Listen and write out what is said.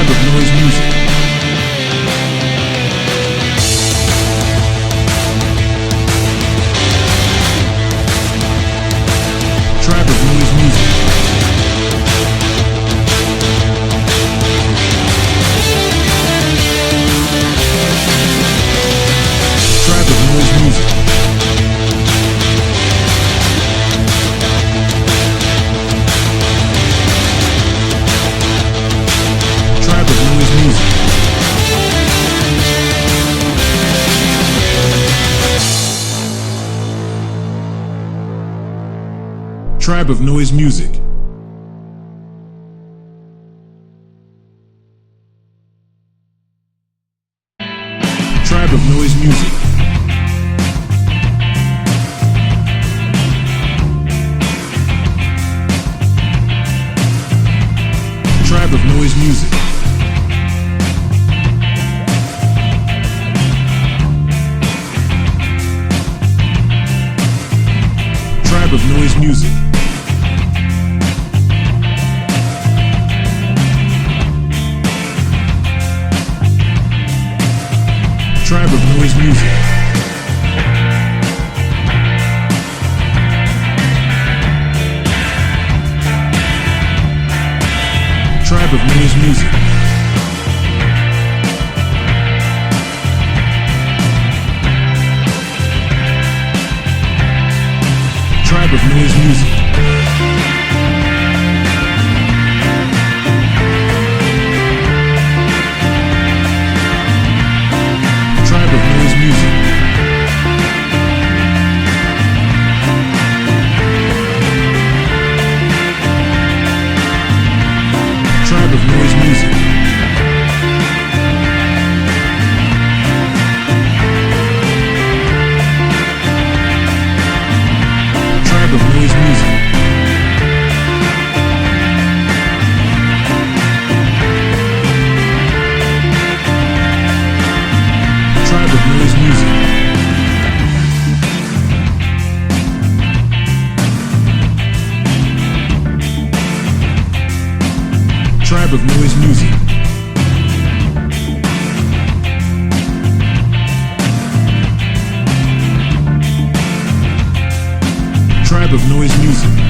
Tribe of Noise Music. Tribe of Noise Music. Tribe of Noise Music. Tribe of Noise Music. Tribe of Noise Music. Tribe of Noise Music. Tribe of Noise Music. Tribe of Noise Music. Tribe of Noise Music. Tribe of Noise Music. Tribe of Noise Music. Tribe of Noise Music. Tribe of Noise Music. Tribe of Noise Music. Tribe of Noise Music. Tribe of Noise Music. Tribe of Noise Music.